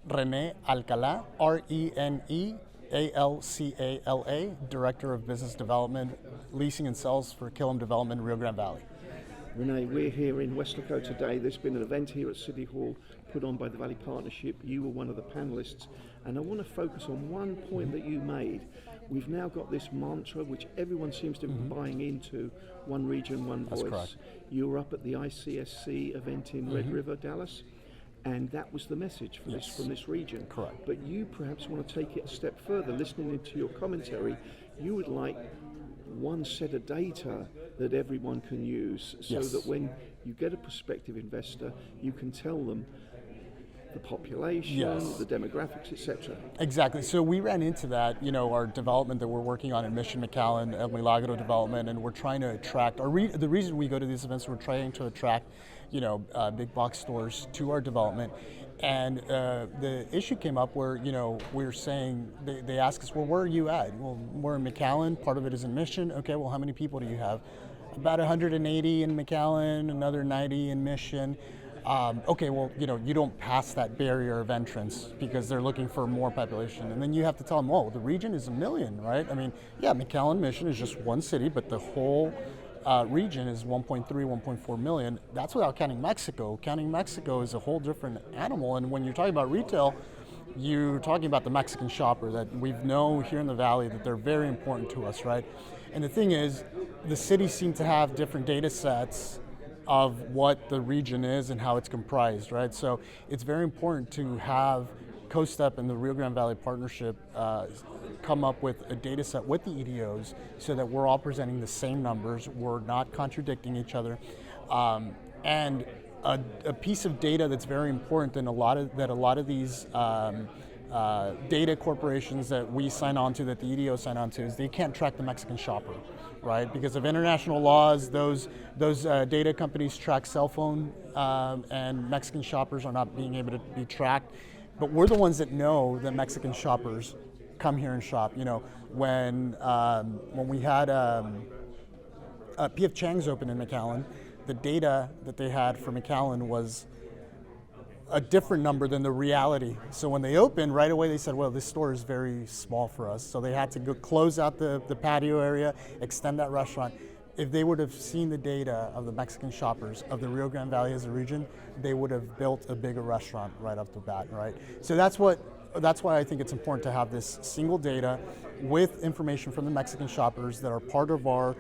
René Alcalá, Renealcala, Director of Business Development, Leasing and Sales for Killam Development, Rio Grande Valley. René, we're here in Westlaco today. There's been an event here at City Hall put on by the Valley Partnership. You were one of the panelists, and I want to focus on one point that you made. We've now got this mantra which everyone seems to be buying into: one region, one voice. That's correct. You were up at the ICSC event in Red River, Dallas, and that was the message for from this region. Correct. But you perhaps want to take it a step further. Listening into your commentary, you would like one set of data that everyone can use, so that when you get a prospective investor, you can tell them the population, the demographics, etc. Exactly. So we ran into that, our development that we're working on in Mission McAllen, El Milagro development, and we're trying to attract, the reason we go to these events, we're trying to attract, big box stores to our development. And the issue came up where, we're saying, they ask us, well, where are you at? Well, we're in McAllen, part of it is in Mission. Okay, well, how many people do you have? About 180 in McAllen, another 90 in Mission. Okay, well, you don't pass that barrier of entrance because they're looking for more population. And then you have to tell them, oh, the region is 1 million, right? I mean, yeah, McAllen Mission is just one city, but the whole region is 1.3, 1.4 million. That's without counting Mexico. Counting Mexico is a whole different animal. And when you're talking about retail, you're talking about the Mexican shopper that we know here in the Valley that they're very important to us, right? And the thing is, the cities seem to have different data sets of what the region is and how it's comprised, right? So it's very important to have CoStep and the Rio Grande Valley Partnership come up with a data set with the EDOs so that we're all presenting the same numbers, we're not contradicting each other. And a piece of data that's very important and a lot of these data corporations that we sign on to, that the EDO sign on to, is they can't track the Mexican shopper, right? Because of international laws, those data companies track cell phone, and Mexican shoppers are not being able to be tracked. But we're the ones that know that Mexican shoppers come here and shop. When we had P.F. Chang's open in McAllen, the data that they had for McAllen was a different number than the reality. So when they opened, right away they said, well, this store is very small for us. So they had to go close out the patio area, extend that restaurant. If they would have seen the data of the Mexican shoppers of the Rio Grande Valley as a region, they would have built a bigger restaurant right off the bat, right? So that's why I think it's important to have this single data with information from the Mexican shoppers that are part of our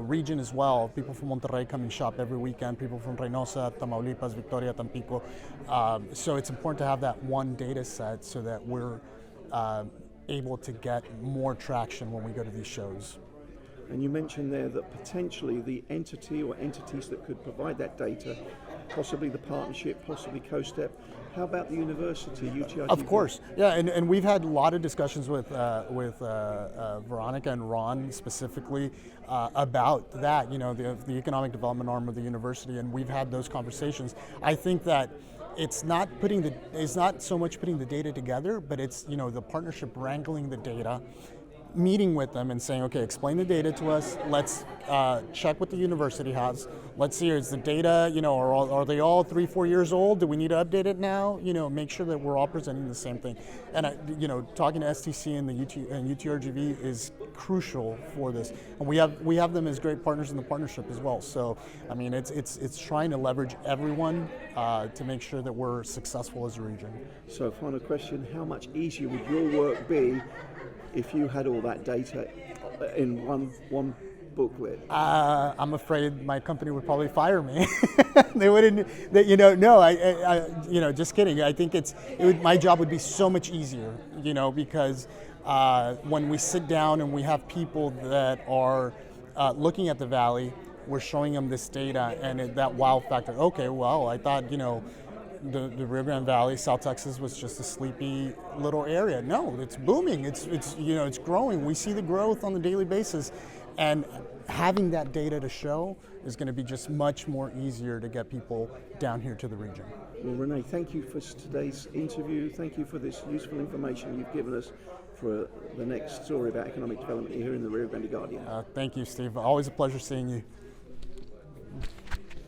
region as well. People from Monterrey come and shop every weekend, people from Reynosa, Tamaulipas, Victoria, Tampico. So it's important to have that one data set so that we're able to get more traction when we go to these shows. And you mentioned there that potentially the entity or entities that could provide that data, possibly the partnership, possibly CoStep. How about the university, UTRGV? Of course, yeah, and we've had a lot of discussions with Veronica and Ron specifically about that, the economic development arm of the university, and we've had those conversations. I think that it's not so much putting the data together, but it's the partnership wrangling the data, meeting with them and saying, okay, explain the data to us. Let's check what the university has. Let's see, is the data, are they all 3-4 years old? Do we need to update it now? Make sure that we're all presenting the same thing. And talking to STC and the UTRGV is crucial for this. And we have them as great partners in the partnership as well. So I mean, it's trying to leverage everyone to make sure that we're successful as a region. So final question: how much easier would your work be if you had all that data in one booklet? I'm afraid my company would probably fire me. They wouldn't. Just kidding. I think my job would be so much easier. Because when we sit down and we have people that are looking at the valley, we're showing them this data and that wow factor. Okay, well, I thought the Rio Grande Valley, South Texas was just a sleepy little area. No, it's booming. It's growing. We see the growth on a daily basis, and having that data to show is going to be just much more easier to get people down here to the region. Well, René, thank you for today's interview. Thank you for this useful information you've given us for the next story about economic development here in the Rio Grande Guardian. Thank you, Steve. Always a pleasure seeing you.